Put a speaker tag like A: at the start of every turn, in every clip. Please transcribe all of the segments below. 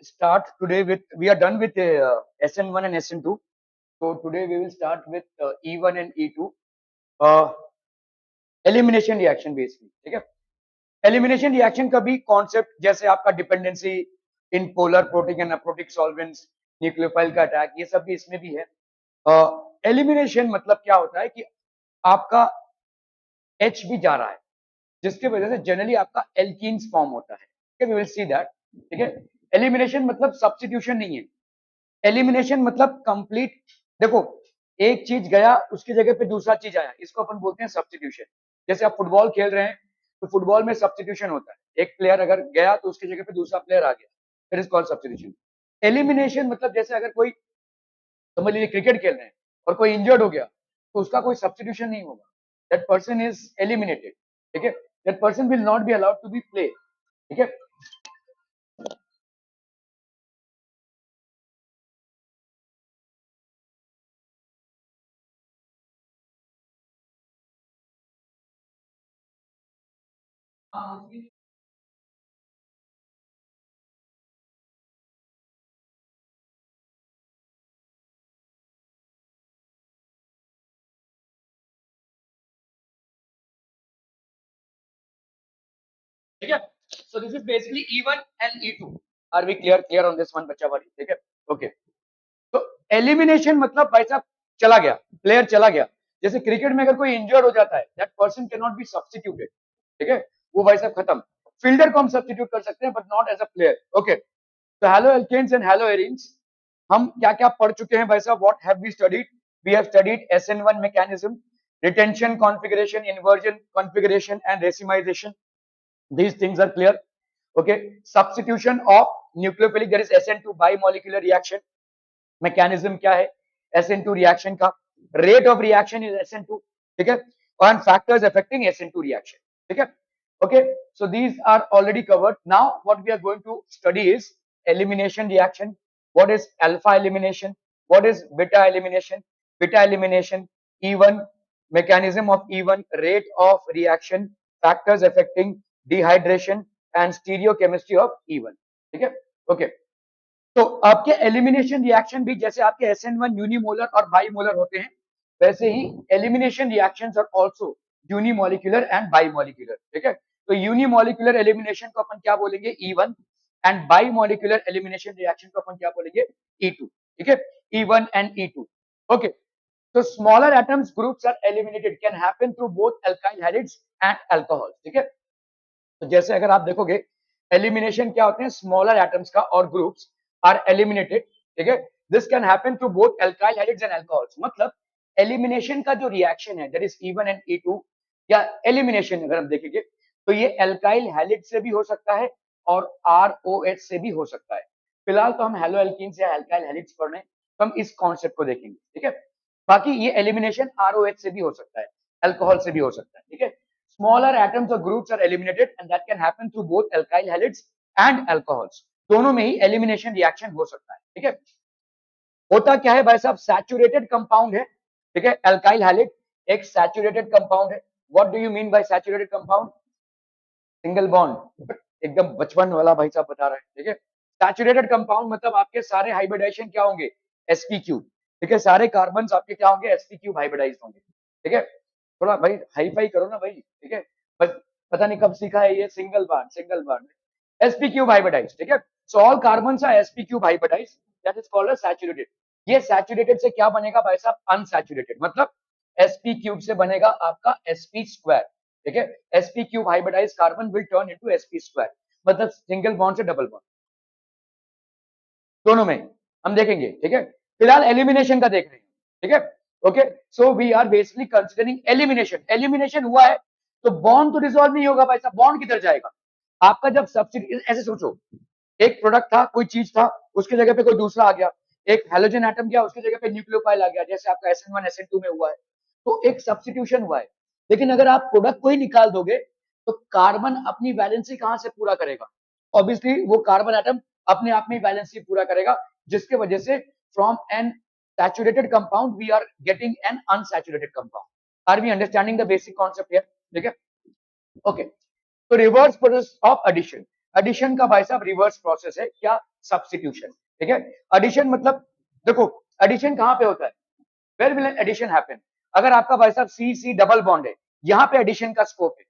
A: start today with, we are done with SN1 and SN2. So today we will start with E1 and E2. Elimination reaction basically, ठीक है। Elimination reaction का भी concept जैसे आपका dependency in polar protic and aprotic solvents, nucleophile का attack, ये सब भी इसमें भी है। एलिमिनेशन मतलब क्या होता है कि आपका H भी जा रहा है, जिसकी वजह से जनरली आपका एल्कीन्स फॉर्म होता है। वी विल सी दैट, ठीक है। एलिमिनेशन मतलब सब्स्टिट्यूशन नहीं है। एलिमिनेशन मतलब कंप्लीट, देखो एक चीज गया उसकी जगह पे दूसरा चीज आया, इसको अपन बोलते हैं सब्स्टिट्यूशन। जैसे आप फुटबॉल खेल रहे हैं तो फुटबॉल में सब्स्टिट्यूशन होता है, एक प्लेयर अगर गया तो उसकी जगह पे दूसरा प्लेयर आ गया, that is called substitution. Elimination मतलब जैसे अगर कोई, समझ लीजिए क्रिकेट खेल रहे हैं और कोई इंजर्ड हो गया तो उसका कोई सब्स्टिट्यूशन नहीं होगा, दैट पर्सन इज एलिमिनेटेड, ठीक है। That person will not be allowed to be play, ठीक है। ठीक है। So this is basically E1 and E2। Are we clear on this one बच्चा वाली, ठीक है। ओके, तो एलिमिनेशन मतलब भाई साहब चला गया, प्लेयर चला गया। जैसे क्रिकेट में अगर कोई इंजर्ड हो जाता है, that person can not be substituted, ठीक है, वो भाई साहब खत्म। फील्डर को हम सब्स्टिट्यूट कर सकते हैं but not as a player. Okay, तो haloalkanes and haloarenes, हम क्या क्या पढ़ चुके हैं भाई साहब? What have we studied? We have studied SN1 mechanism, retention configuration, inversion configuration and racemisation. These things are clear. Okay. Substitution of nucleophilic, there is SN2 bimolecular reaction. Mechanism क्या है SN2 reaction का? Rate of reaction is SN2, ठीक है, and factors affecting SN2 reaction, ठीक है. Okay, so these are already covered. Now what we are going to study is elimination reaction. What is alpha elimination? What is beta elimination? Beta elimination, E1, mechanism of E1, rate of reaction, factors affecting dehydration and stereochemistry of E1, ठीक है. Okay, तो आपके elimination reaction भी जैसे आपके SN1 यूनिमोलर और बाईमोलर होते हैं, वैसे ही elimination reactions are also unimolecular and bimolecular, ठीक है। तो यूनिमोलिकुलर एलिमिनेशन को अपन क्या बोलेंगे? E1, and bimolecular elimination reaction को अपन क्या बोलेंगे? E2, ठीक है। E1 एंड E2, ओके। तो smaller atoms groups are eliminated can happen through both alkyl halides and alcohol, ठीक है। तो जैसे अगर आप देखोगे एलिमिनेशन क्या होते हैं, स्मॉलर एटम्स का और ग्रुप्स आर एलिमिनेटेड, ठीक है। This can happen through both alkyl halides and alcohols. मतलब एलिमिनेशन का जो रिएक्शन है that is E1 and E2, या एलिमिनेशन अगर हम देखेंगे तो ये अल्काइल हैलिड से भी हो सकता है और ROH से भी हो सकता है। फिलहाल तो हम हेलो एल्कीन्स या अल्काइल हैलिड्स पढ़ रहे हैं, तो हम इस कॉन्सेप्ट को देखेंगे, ठीक है। बाकी ये एलिमिनेशन ROH से भी हो सकता है, अल्कोहल से भी हो सकता है, ठीक है। Smaller atoms or groups are eliminated and that can happen through both alkyl halides and alcohols. दोनों में ही एलिमिनेशन रिएक्शन हो सकता है, ठीक है। होता क्या है भाई साहब? सैचुरेटेड कंपाउंड है, ठीक है। अल्काइल हैलिड एक सैचुरेटेड कंपाउंड है। What do you mean by saturated compound? Single bond, एकदम बचपन वाला भाई साहब बता रहे हैं, ठीक है। सैचुरेटेड कंपाउंड मतलब आपके सारे हाइब्रिडाइजेशन क्या होंगे? sp3, ठीक है। सारे कार्बन आपके क्या होंगे? sp3 हाइब्रिडाइज्ड होंगे, ठीक है। थोड़ा भाई हाई फाई करो ना भाई, ठीक है। पता नहीं कब सीखा है ये सिंगल बॉन्ड sp3 हाइब्रिडाइज्ड, ठीक है। So all carbons are sp3 hybridised, that is called saturated. ये सैचुरेटेड से क्या बनेगा भाई साहब? अनसैचुरेटेड। मतलब sp3 से बनेगा आपका sp2, ठीक है। sp3 hybridised carbon will turn into sp2, मतलब सिंगल बॉन्ड से डबल बॉन्ड, दोनों में हम देखेंगे, ठीक है। फिलहाल एलिमिनेशन का देख रहे हैं, ठीक है। Okay, so we are basically considering elimination. Elimination हुआ है तो बॉन्ड तो डिसॉल्व नहीं होगा भाई साहब, बॉन्ड किधर जाएगा आपका? जब सब्स्टिट्यूट, ऐसे सोचो एक प्रोडक्ट था, कोई चीज था, उसकी जगह पे कोई दूसरा आ गया, एक हेलोजन एटम गया, उसकी जगह पे न्यूक्लियोफाइल आ गया, जैसे आपका SN1 SN2 में हुआ है, तो एक सब्स्टिट्यूशन हुआ है। लेकिन अगर आप प्रोडक्ट को ही निकाल दोगे तो कार्बन अपनी वैलेंसी कहां से पूरा करेगा? ऑब्वियसली वो कार्बन एटम अपने आप में वैलेंसी पूरा करेगा, जिसके वजह से from an saturated compound we are getting an unsaturated compound. Are we understanding the basic concept here? ठीक है, ओके। तो reverse process of addition, addition का भाई साहब रिवर्स प्रोसेस है, क्या? सब्स्टिट्यूशन। ठीक है, एडिशन मतलब देखो एडिशन कहां पे होता है, वेयर विल एडिशन हैपन? अगर आपका भाई साहब सी सी डबल बॉन्ड है, यहां पे एडिशन का स्कोप है,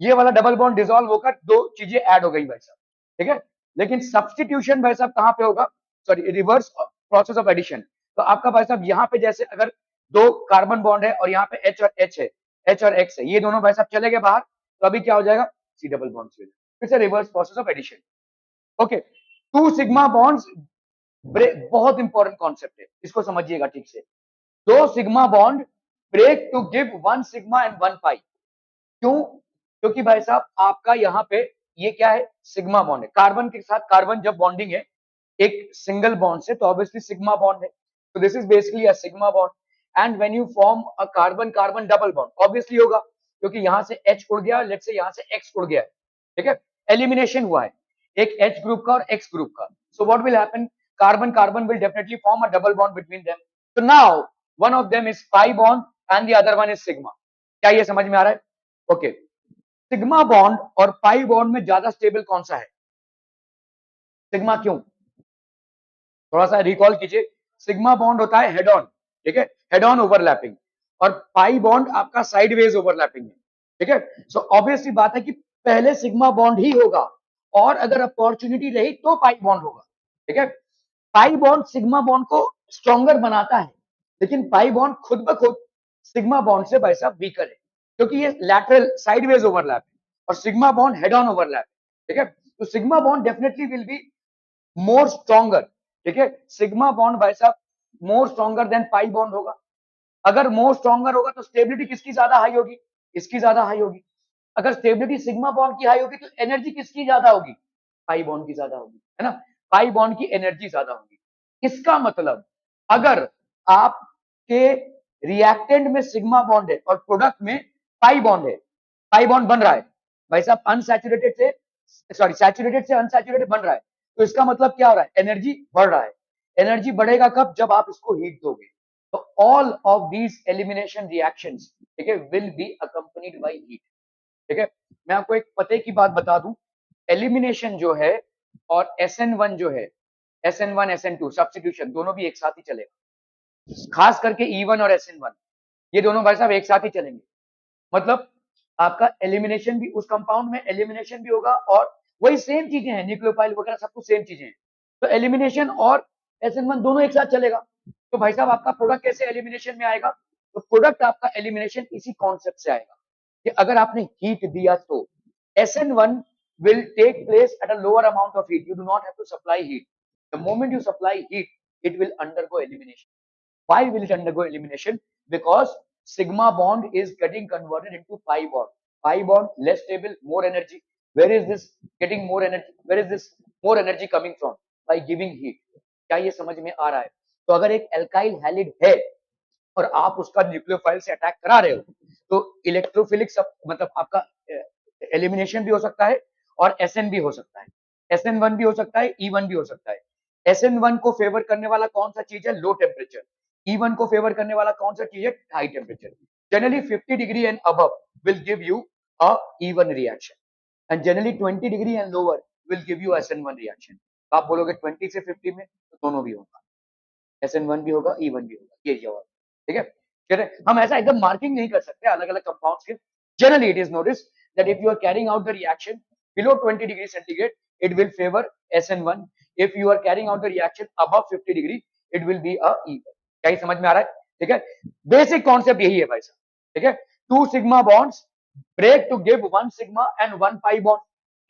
A: ये वाला डबल बॉन्ड डिसॉल्व होकर दो चीजें ऐड हो गई भाई साहब। ठीक है, लेकिन सब्स्टिट्यूशन भाई साहब कहां पे होगा, sorry reverse process of addition. तो आपका भाई साहब यहाँ पे जैसे अगर दो कार्बन बॉन्ड है और यहाँ पे एच और एच है, एच और एक्स है, ये दोनों भाई साहब चले गए बाहर, तो अभी क्या हो जाएगा, सी डबल बॉन्ड फिर से reverse process of addition. Okay, two sigma bonds break, बहुत इंपॉर्टेंट कॉन्सेप्ट है, इसको समझिएगा ठीक से। दो sigma bond break to give one sigma and one pi. क्यों? क्योंकि भाई साहब आपका यहाँ पे ये क्या है, सिग्मा बॉन्ड है, कार्बन के साथ कार्बन जब बॉन्डिंग है एक सिंगल बॉन्ड से, तो ऑब्वियसली सिग्मा बॉन्ड है, तो this is basically a sigma bond. And when you form a carbon carbon double bond, obviously होगा क्योंकि यहां से H उड़ गया, लेट्स से यहां से X उड़ गया है। ठीक है, एलिमिनेशन हुआ है एक H ग्रुप का और X ग्रुप का, सो what will happen, carbon carbon will definitely form a double bond between them. so now one of them is pi bond and the other one is sigma। क्या ये समझ में आ रहा है? ओके, सिग्मा बॉन्ड और pi bond में ज्यादा स्टेबल कौन सा है, सिग्मा। क्यों? थोड़ा सा रिकॉल कीजिए, सिग्मा बॉन्ड होता है हेड ऑन, ठीक है, हेड ऑन ओवरलैपिंग, और पाई बॉन्ड आपका साइडवेज ओवरलैपिंग है। ठीक है, सो ऑब्वियसली बात है कि पहले सिग्मा बॉन्ड ही होगा, और अगर अपॉर्चुनिटी रही तो पाई बॉन्ड होगा। ठीक है, पाई बॉन्ड सिग्मा बॉन्ड को स्ट्रॉन्गर बनाता है, लेकिन पाई बॉन्ड खुद ब खुद सिग्मा बॉन्ड से भाई साहब वीकर है, क्योंकि ये लैटरल साइडवेज ओवरलैप है और sigma bond head on overlap. ठीक है, तो sigma bond definitely will be more stronger. ठीक है, सिग्मा बॉन्ड भाई साहब more stronger than pi bond होगा। अगर मोर स्ट्रॉन्गर होगा तो स्टेबिलिटी किसकी ज्यादा हाई होगी, इसकी ज्यादा हाई होगी। अगर स्टेबिलिटी सिग्मा बॉन्ड की हाई होगी तो एनर्जी किसकी ज्यादा होगी, पाई बॉन्ड की ज्यादा होगी, है ना, पाई बॉन्ड की एनर्जी ज्यादा होगी। इसका मतलब अगर आपके रिएक्टेंट में सिग्मा बॉन्ड है और प्रोडक्ट में पाई बॉन्ड है, पाई बॉन्ड बन रहा है भाई साहब अनसैचुरेटेड से, सॉरी सैचुरेटेड से अनसैचुरेटेड बन रहा है, तो इसका मतलब क्या हो रहा है, एनर्जी बढ़ रहा है। एनर्जी बढ़ेगा कब, जब आप इसको हीट दोगे। तो all of these elimination reactions, ठीक है, will be accompanied by heat. ठीक है, मैं आपको एक पते की बात बता दूं, एलिमिनेशन जो है और SN1 जो है, SN1 SN2 सब्स्टिट्यूशन दोनों भी एक साथ ही चलेगा, खास करके E1 और SN1 ये दोनों भाई साहब एक साथ ही चलेंगे। मतलब आपका एलिमिनेशन भी उस कंपाउंड में एलिमिनेशन भी होगा, और वही सेम चीजें हैं, न्यूक्लियोफाइल वगैरह सब कुछ सेम चीजें हैं, तो एलिमिनेशन और SN1 दोनों एक साथ चलेगा। तो भाई साहब आपका प्रोडक्ट कैसे एलिमिनेशन में आएगा, तो प्रोडक्ट आपका एलिमिनेशन इसी कॉन्सेप्ट से आएगा कि अगर आपने हीट दिया तो SN1 will take place at a lower amount of heat, you do not have to supply heat, the moment you supply heat it will undergo elimination. Why will it undergo elimination? Because sigma bond is getting converted into pi bond. Pi bond less stable, more energy. Where is this getting more energy, where is this more energy coming from? By giving heat. क्या ये समझ में आ रहा है? तो अगर एक एल्काइल हैलिड है और आप उसका न्यूक्लियोफाइल से अटैक करा रहे हो, तो इलेक्ट्रोफिलिक सब मतलब आपका एलिमिनेशन भी हो सकता है और SN भी हो सकता है, SN1 भी हो सकता है, E1 भी हो सकता है। SN1 को फेवर करने वाला कौन सा चीज है, लो टेम्परेचर। E1 को फेवर करने वाला कौन सा चीज है, high temperature. Generally 50 degree and above will give you a E1 reaction and generally 20 degree and lower will give you SN1 reaction. तो आप बोलोगे 20 से 50 में, तो दोनों भी होगा, SN1 भी होगा, E1 भी होगा, ये जवाब। ठीक है, हम ऐसा एकदम मार्किंग नहीं कर सकते अलग अलग कंपाउंड्स के। Generally it is notice that if you are carrying out the reaction below 20 degree centigrade it will favor SN1, if you are carrying out the reaction above 50 degree it will be a E1। क्या समझ में आ रहा है? ठीक है, basic concept यही है भाई साहब। ठीक है, two sigma bonds break to give one sigma and one pi bond.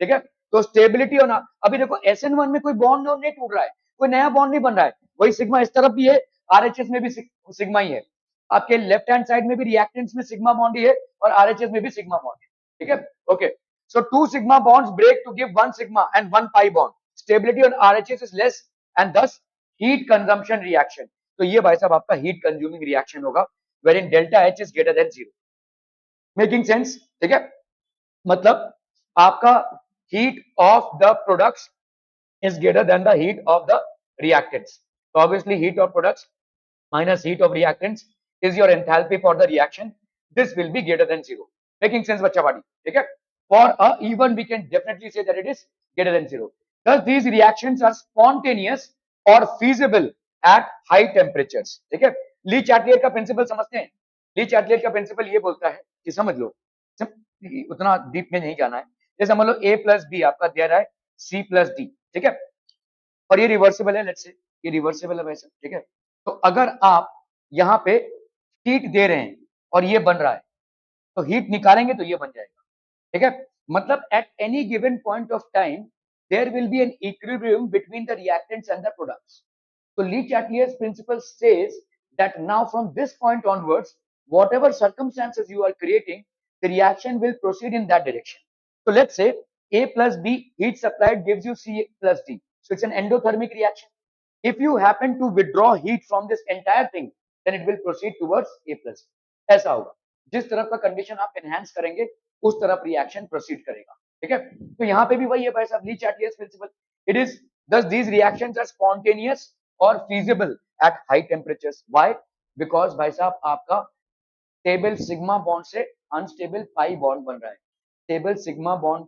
A: ठीक है, तो स्टेबिलिटी होना, अभी देखो SN1 में कोई बॉन्ड नहीं टूट रहा है, कोई नया बॉन्ड नहीं बन रहा है, वही सिग्मा इस तरफ भी है, RHS में भी सिग्मा ही है, आपके लेफ्ट हैंड साइड में भी रिएक्टेंट्स में सिग्मा बॉन्ड ही है और RHS में भी सिग्मा बॉन्ड है। ठीक है, okay, so two sigma bonds break to give one sigma and one pi bond, stability on RHS is less and thus heat consumption reaction। तो ये भाई साहब आपका heat consuming reaction होगा wherein delta H is greater than 0। Making sense? ठीक है, मतलब आपका heat of the products is greater than the heat of the reactants, so obviously heat of products minus heat of reactants is your enthalpy for the reaction, this will be greater than 0। Making sense बच्चा बाड़ी? ठीक है, For a even, we can definitely say that it is greater than 0. Thus, these reactions are spontaneous or feasible at high temperatures. ठीक है, ली चार्टियर का principal समझते हैं? ली चार्टियर का प्रिंसिपल ये बोलता है कि समझ लो, उतना डीप में नहीं जाना है, जैसे समझ लो a प्लस बी आपका दे रहा है c प्लस डी, ठीक है, और ये रिवर्सिबल है, लेट्स से ये रिवर्सिबल है वैसे, ठीक है। तो अगर आप यहाँ पे हीट दे रहे हैं और ये बन रहा है, तो हीट निकालेंगे तो ये बन जाएगा, ठीक है। मतलब at any given point of time there will be an equilibrium between the reactants and the products. So Lee Chatelier's principle says that now from this point onwards, whatever circumstances you are creating, the reaction will proceed in that direction. So let's say A plus B heat supplied gives you C plus D. So it's an endothermic reaction. If you happen to withdraw heat from this entire thing, then it will proceed towards A plus B. ऐसा होगा. जिस तरफ का condition आप enhance करेंगे, उस तरफ reaction proceed करेगा, ठीक है। तो यहाँ पे भी वही है भाई साहब, Le Chatelier's principle. It is thus these reactions are spontaneous or feasible at high temperatures. Why? Because भाई साहब आपका स्टेबल सिग्मा बॉन्ड से अनस्टेबल पाई बॉन्ड बन रहा है. Stable sigma bond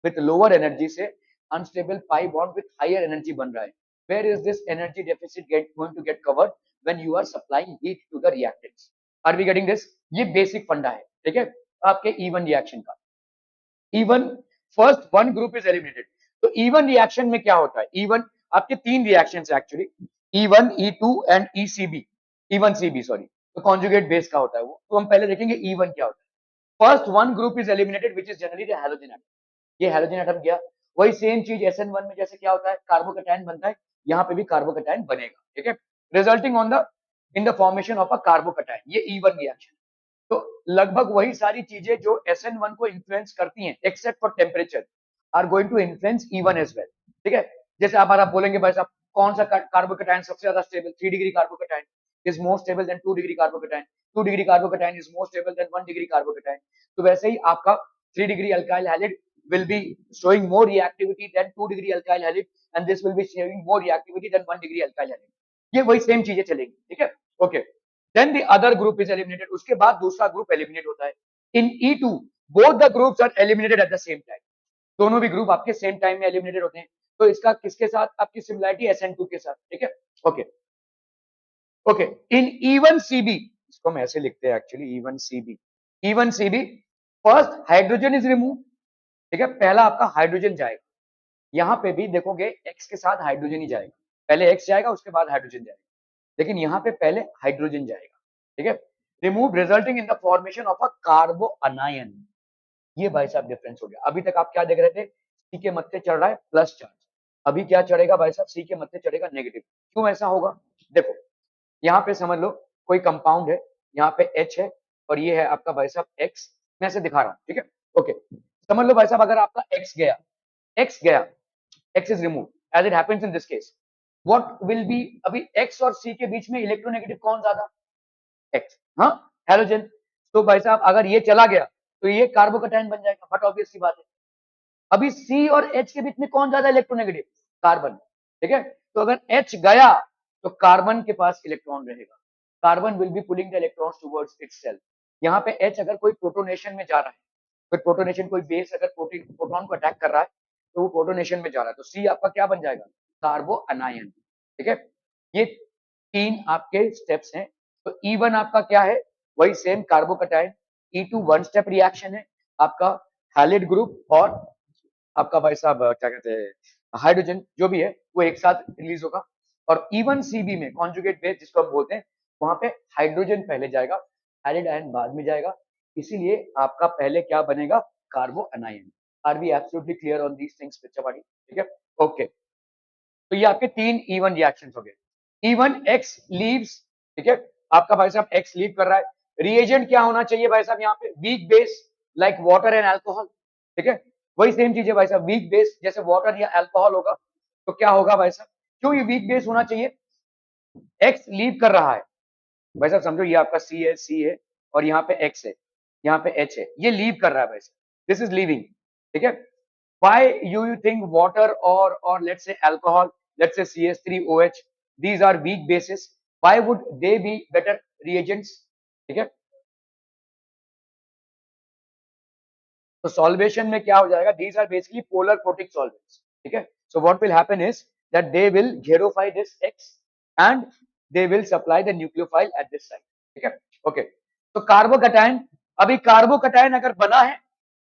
A: with lower energy से unstable pi bond with higher energy बन रहा है. Where is this energy deficit going to get covered when you are supplying heat to the reactants? Are we getting this? ये basic फंडा है, ठीक है, आपके इवन रिएक्शन का. Even first one group is eliminated. तो इवन रिएक्शन में क्या होता है? इवन आपके तीन reactions actually, E1, E2 and ECB, E1 CB sorry. तो कॉन्जुगेट बेस का होता है वो. तो हम पहले देखेंगे E1 क्या होता है. First one group is eliminated which is generally the halogen atom. ये हैलोजन एटम गया. वही सेम चीज SN1 में जैसे क्या होता है, कार्बोकैटायन बनता है, यहाँ पे भी कार्बोकैटायन बनेगा, ठीक है, resulting on the in the formation of a carbocation. ये E1 रिएक्शन. तो लगभग वही सारी चीजें जो SN1 को इन्फ्लुएंस करती हैं except for temperature are going to influence E1 as well, ठीक है. जैसे आप बोलेंगे भाई साहब कौन सा कार्बोकैटायन सबसे ज्यादा stable, 3 degree carbocation is more stable than 2 degree carbocation, 2 degree carbocation is more stable than 1 degree carbocation. तो वैसे ही आपका 3 degree alkyl halide will be showing more reactivity than 2 degree alkyl halide and this will be showing more reactivity than 1 degree alkyl halide. ये वही same चीजें चलेंगी, ठीक है, okay. Then the other group is eliminated. उसके बाद दूसरा group eliminate होता है. In E2 both the groups are eliminated at the same time. दोनों भी ग्रुप आपके सेम टाइम में एलिमिनेटेड होते हैं. तो इसका किसके साथ आपकी सिमिलरिटी, SN2 के साथ, ठीक है, ओके ओके. इन E1 CB, इसको हम ऐसे लिखते हैं actually, E1 CB first hydrogen is remove, ठीक है, पहला आपका हाइड्रोजन जाएगा. यहाँ पे भी देखोगे एक्स के साथ हाइड्रोजन ही जाएगा, पहले एक्स जाएगा उसके बाद हाइड्रोजन जाएगा, लेकिन यहाँ पे पहले हाइड्रोजन जाएगा, ठीक है. Remove resulting in the formation of a कार्बो अनायन. ये भाई साहब डिफरेंस हो गया. अभी तक आप क्या देख रहे थे, सी के मत्थे चढ़ रहा है प्लस चार्ज, अभी क्या चढ़ेगा भाई साहब, सी के मत्थे चढ़ेगा नेगेटिव. क्यों ऐसा होगा? देखो यहाँ पे समझ लो कोई कंपाउंड है, यहाँ पे H है और ये है आपका भाई साहब X. मैं ऐसे दिखा रहा हूँ, ठीक है, ओके. समझ लो भाई साहब अगर आपका X गया, X is remove as it happens in this case, what will be, अभी X और C के बीच में इलेक्ट्रोनेगेटिव कौन ज्यादा? X, हाँ, हैलोजन. तो भाई साहब अगर ये चला गया तो ये कार्बोकैटायन बन जाएगा, बट ऑब्वियस सी बात है. अभी C और H के बीच में कौन ज्यादा इलेक्ट्रोनेगेटिव? कार्बन, ठीक है. तो अगर H गया तो कार्बन के पास इलेक्ट्रॉन रहेगा, carbon will be pulling the electrons towards itself. यहाँ पे H अगर कोई प्रोटोनेशन में जा रहा है, कोई प्रोटोनेशन, कोई बेस अगर प्रोटॉन को अटैक कर रहा है तो वो प्रोटोनेशन में जा रहा है, तो C आपका क्या बन जाएगा? कार्बो अनायन, ठीक है. ये तीन आपके स्टेप्स हैं. तो E1 आपका क्या है, वही same carbocation. E2 one step reaction है आपका, हैलिड ग्रुप और आपका भाई साहब क्या कहते हैं हाइड्रोजन, जो भी है वो एक साथ रिलीज होगा. और E1 CB में कॉन्जुगेट बेस जिसको हम बोलते हैं, वहां पे हाइड्रोजन पहले जाएगा, हैलिड आयन बाद में जाएगा, इसीलिए आपका पहले क्या बनेगा? Carbanion. Are we absolutely clear on these things बच्चा पार्टी, ठीक है, ओके. तो ये आपके तीन E1 रिएक्शंस हो गए. E1 X लीव्स, ठीक है, आपका भाई साहब X लीव कर रहा है. रिएजेंट क्या होना चाहिए भाई साहब? यहाँ पे weak base like water and alcohol, ठीक है, वही सेम चीज है भाई साहब. वीक बेस जैसे वाटर या अल्कोहल होगा तो क्या होगा भाई साहब? क्यों ये वीक बेस होना चाहिए? X लीव कर रहा है भाई साहब, समझो ये आपका C है और यहाँ पे X है, यहाँ पे H है, ये लीव कर रहा है भाई साहब, दिस इज लीविंग, ठीक है. Why you think water or let's say alcohol, let's say CH3OH, these are weak bases? Why would they be better reagents? ठीक है, तो सॉल्वेशन में क्या हो जाएगा, these are basically polar protic solvents, ठीक है। So what will happen is that they will घेरोफाई this X and they will supply the nucleophile at this side, ठीक है। ओके, तो कार्बोकैटायन, अभी कार्बोकैटायन अगर बना है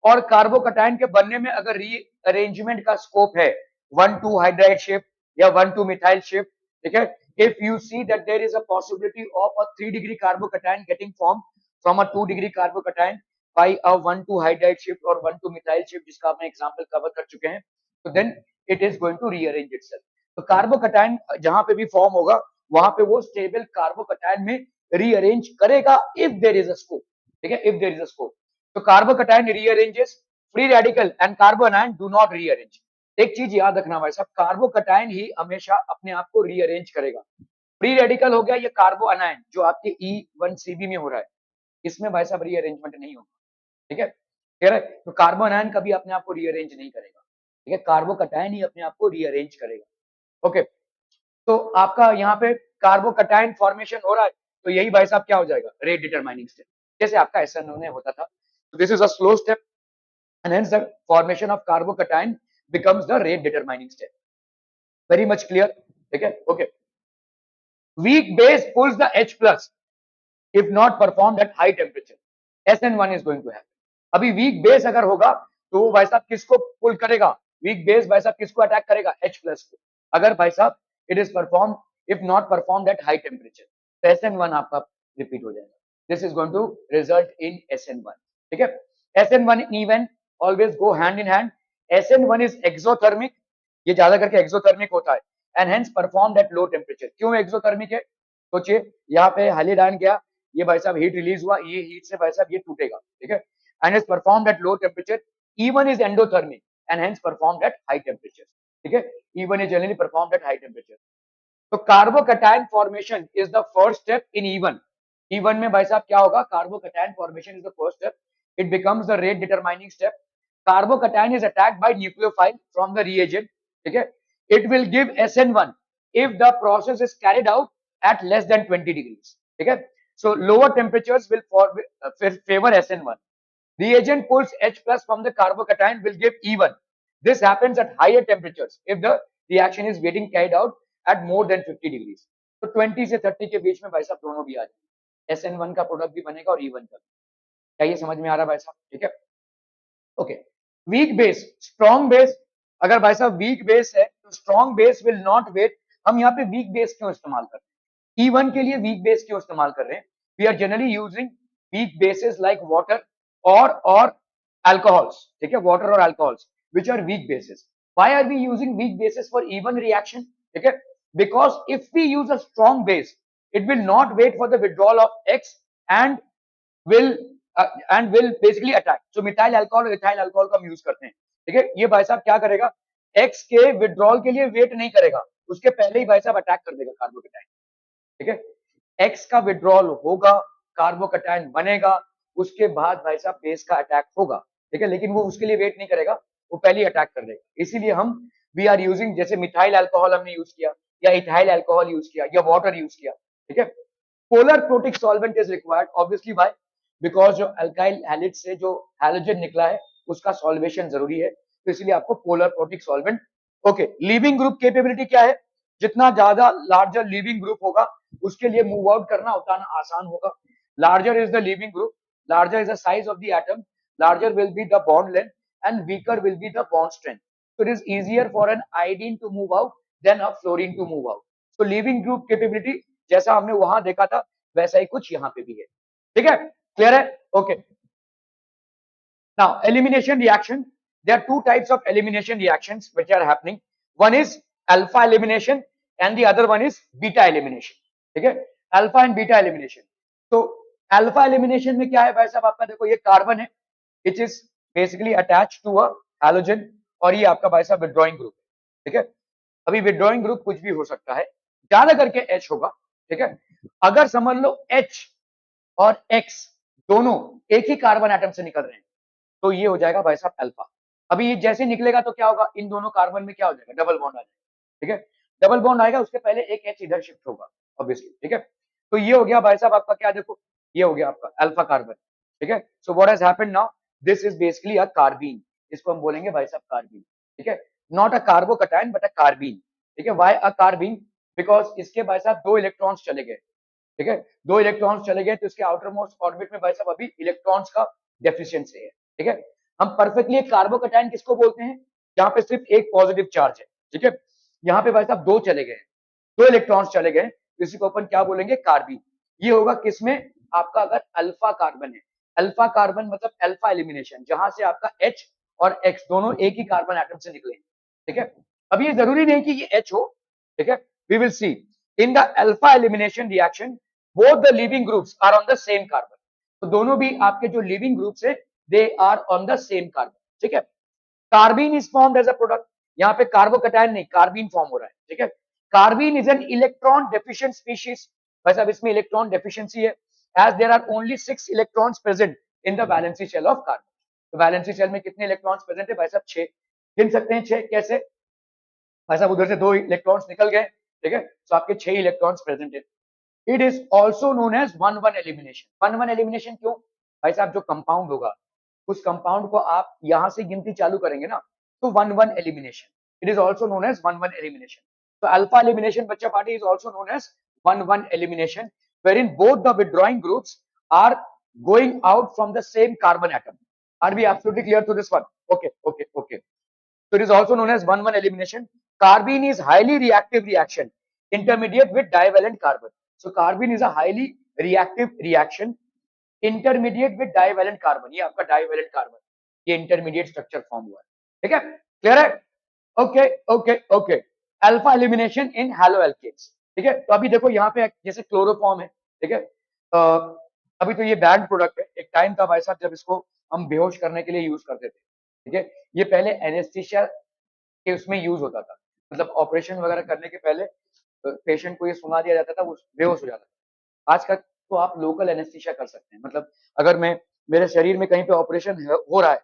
A: और कार्बोकैटायन के बनने में अगर रीअरेंजमेंट का स्कोप है 1,2 हाइड्राइड शिफ्ट या 1,2 मिथाइल शिफ्ट, ठीक है। If you see that there is a possibility of a 3-degree carbocation getting formed from a 2-degree carbocation by a 1,2 hydride shift or 1,2 methyl shift, जिसका आपने example cover कर चुके हैं, तो then it is going to rearrange itself. तो carbocation जहां पे भी फॉर्म होगा वहां पे वो स्टेबल कार्बोकैटायन में रीअरेंज करेगा if there is a scope, ठीक है, if there is a scope. तो carbocation rearranges, free radical and carbanion do not rearrange. एक चीज याद रखना भाई साहब, कार्बोकैटायन ही हमेशा अपने आप को रीअरेंज करेगा. फ्री रेडिकल हो गया ये कार्बो अनायन जो आपके E1CB में हो रहा है, इसमें भाई साहब रीअरेंजमेंट नहीं होगा, ठीक है, क्लियर है. तो कार्बो अनायन कभी अपने आप को रीअरेंज नहीं करेगा, ठीक है, कार्बोकैटायन ही अपने आप को रीअरेंज करेगा. ओके, तो आपका यहाँ पे कार्बोकैटायन फॉर्मेशन हो रहा है, तो यही भाई साहब क्या हो जाएगा, रेट डिटरमाइनिंग स्टेप, जैसे आपका SN में होता था. तो this is a slow step and hence the formation of carbocation becomes the rate determining step. Very much clear, ठीक है. Okay, weak base pulls the H plus if not performed at high temperature. SN1 is going to happen. अभी weak base अगर होगा तो वो भाई साहब किसको पुल करेगा, weak base भाई साहब किसको अटैक करेगा, H plus को. अगर भाई साहब it is performed if not performed at high temperature, तो SN1 आपका रिपीट हो जाएगा. This is going to result in SN1, ठीक है. SN1 even always go hand in hand. SN1 is exothermic, ये ज्यादा करके exothermic होता है and hence performed at low temperature. क्यों exothermic है, सोचिए, यहाँ पे हाइलिडाइन गया, ये भाई साहब हीट रिलीज हुआ, ये हीट से भाई साहब ये टूटेगा, ठीक है, and is performed at low temperature. E1 is endothermic and hence performed at high temperature, ठीक है. E1 is generally performed at high temperature. तो carbocation formation is the first step in E1. E1 में भाई साहब क्या होगा, carbocation formation is the first step. It becomes the rate determining step. Carbocation is attacked by nucleophile from the reagent, ठीक है. It will give SN1 if the process is carried out at less than 20 degrees, ठीक है. So lower temperatures will favor SN1. Reagent pulls H plus from the carbocation will give E1. This happens at higher temperatures if the reaction is getting carried out at more than 50 degrees. तो 20 से 30 के बीच में भाई साहब दोनों भी आ जाएंगे, SN1 का प्रोडक्ट भी बनेगा और E1 का. क्या ये समझ में आ रहा है भाई साहब, ठीक है. Okay, weak base, strong base. अगर भाई साहब वीक बेस है तो strong base will not wait. हम यहाँ पे वीक बेस क्यों इस्तेमाल कर रहे हैं, E1 के लिए वीक बेस क्यों इस्तेमाल कर रहे हैं, we are generally using weak bases like water और alcohols, ठीक है, water और alcohols which are weak bases. Why are we using weak bases for E1 reaction, ठीक है, because if we use a strong base it will not wait for the withdrawal of X and will basically attack. So methyl alcohol और ethyl alcohol का हम use करते हैं, ठीक है. ये भाई साहब क्या करेगा, X के विड्रॉल के लिए वेट नहीं करेगा, उसके पहले ही भाई साहब अटैक कर देगा कार्बोकैटायन, ठीक है. X का विड्रॉल होगा, कार्बोकैटायन बनेगा, उसके बाद भाई साहब बेस का अटैक होगा, ठीक है, लेकिन वो उसके लिए वेट नहीं करेगा, वो पहले ही अटैक कर देगा. इसीलिए हम वी आर यूजिंग, जैसे मिथाइल अल्कोहल हमने यूज किया या इथाइल अल्कोहल यूज किया या वाटर यूज किया, ठीक है. Polar protic solvent is required obviously by, because जो अल्काइल हैलिड से जो हैलोजन निकला है उसका सॉल्वेशन जरूरी है, तो इसलिए आपको polar protic solvent. Okay, leaving group capability क्या है, जितना ज्यादा लार्जर लीविंग ग्रुप होगा उसके लिए मूव आउट करना उतना आसान होगा. Larger is the leaving group, larger is the size of the atom, larger will be the bond length and weaker will be the bond strength. So it is easier for an iodine to move out than a fluorine to move out. So leaving group capability जैसा हमने वहां देखा था वैसा ही कुछ यहाँ पे भी है, ठीक है, क्लियर है. Okay, now elimination reaction. There are two types of elimination reactions which are happening. One is alpha elimination and the other one is beta elimination, ठीक है, alpha and beta elimination. तो अल्फा एलिमिनेशन में क्या है भाई साहब, आपका देखो ये कार्बन है which is basically attach to a halogen और ये आपका भाई साहब विड्रॉइंग ग्रुप, ठीक है. अभी विड्रॉइंग ग्रुप कुछ भी हो सकता है, ज्यादा करके H होगा, ठीक है. अगर समझ लो H और X दोनों एक ही कार्बन एटम से निकल रहे हैं तो ये हो जाएगा भाई साहब अल्फा. अभी ये जैसे निकलेगा तो क्या होगा, इन दोनों कार्बन में क्या हो जाएगा, डबल बॉन्ड आ जाएगा, ठीक है. डबल बॉन्ड आएगा, उसके पहले एक H इधर शिफ्ट होगा ऑब्वियसली, ठीक है. तो ये हो गया भाई साहब आपका क्या, देखो ये हो गया आपका अल्फा कार्बन, ठीक है. So what has happened now, this is basically a carbene, इसको हम बोलेंगे भाई साहब कार्बीन, ठीक है, not a carbocation but a carbene, ठीक है। Why a carbene? बिकॉज इसके भाई साहब 2 इलेक्ट्रॉन्स चले गए, ठीक है, 2 इलेक्ट्रॉन्स चले गए तो इसके आउटर मोस्ट ऑर्बिट में भाई साहब अभी इलेक्ट्रॉन्स का डेफिशिएंसी है, ठीक है। हम परफेक्टली एक कार्बोकटायन किसको बोलते हैं? जहां पे सिर्फ एक पॉजिटिव चार्ज है, ठीक है, यहाँ पे भाई साहब 2 चले गए, 2 इलेक्ट्रॉन्स चले गए, इसी को अपन क्या बोलेंगे? कार्बीन। ये होगा किसमें? आपका अगर अल्फा कार्बन है, अल्फा कार्बन मतलब अल्फा एलिमिनेशन, जहां से आपका H और X दोनों एक ही कार्बन एटम से निकले, ठीक है। अब ये जरूरी नहीं कि ये H हो, ठीक है, we will see in the alpha elimination reaction both the leaving groups are on the same carbon, तो दोनों भी आपके जो लिविंग ग्रुप्स है they are on the same carbon, ठीक है। Carbene is formed as a product, यहाँ पे कार्बोकटायन नहीं, कार्बीन फॉर्म हो रहा है, ठीक है। Carbene is an electron deficient species, भाई साहब इसमें इलेक्ट्रॉन डेफिशिएंसी है, as there are only 6 electrons present in the valency shell of carbon. तो वैलेंसी शेल में कितने इलेक्ट्रॉन्स प्रेजेंट है भाई साहब? 6। गिन सकते हैं 6 कैसे? भाई साहब उधर से 2 इलेक्ट्रॉन्स निकल गए, ठीक है, तो आपके 6 इलेक्ट्रॉन्स प्रेजेंट है। It is also known as 1-1 elimination. 1-1 elimination क्यों? भाई साहब जो कंपाउंड होगा उस कंपाउंड को आप यहां से गिनती चालू करेंगे ना, तो 1-1 elimination, it is also known as 1-1 elimination. तो अल्फा एलिमिनेशन बच्चा party is also known as 1-1 elimination, wherein both the withdrawing groups are going out from the same carbon atom. Are we absolutely clear to this one? Okay, okay, okay. So it is also known as 1-1 elimination. Carbene is highly reactive reaction, intermediate with divalent carbon. So carbene is a highly reactive reaction, intermediate with divalent carbon. ये आपका divalent carbon, ये intermediate structure form हुआ है, ठीक है, clear है? Okay okay okay. Alpha elimination in haloalkanes, ठीक है। तो अभी देखो यहाँ पे जैसे क्लोरोफॉर्म है, ठीक है, अभी तो ये बैंड प्रोडक्ट है, एक टाइम था भाई साहब जब इसको हम बेहोश करने के लिए यूज करते थे, ठीक है। ये पहले एनेस्थीसिया के उसमें यूज होता था, मतलब ऑपरेशन वगैरह करने के पहले पेशेंट को ये सुना दिया जाता था, वो बेहोश हो जाता था। आज का तो आप लोकल एनेस्थीसिया कर सकते हैं, मतलब अगर मैं मेरे शरीर में कहीं पे ऑपरेशन हो रहा है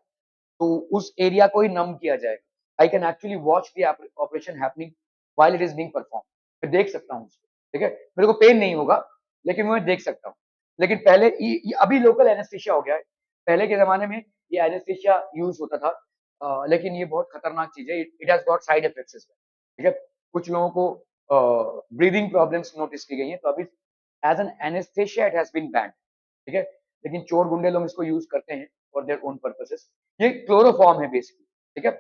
A: तो उस एरिया को ही नम किया जाएगा। I can actually watch the operation happening while it is being perform, मैं देख सकता हूँ उसको, ठीक है, मेरे को पेन नहीं होगा लेकिन मैं देख सकता हूँ। लेकिन पहले अभी लोकल एनेस्थीसिया हो गया है, पहले के जमाने में ये एनेस्थीसिया यूज होता था, लेकिन ये बहुत खतरनाक चीज है, it has got side effects is, ठीक है। कुछ लोगों को ब्रीदिंग प्रॉब्लम्स नोटिस की गई हैं, तो अभी as an anesthesia it has been banned, ठीक है, लेकिन चोर गुंडे लोग इसको यूज करते हैं फॉर देयर ओन पर्पसेस। ये क्लोरोफॉर्म है बेसिकली, ठीक है।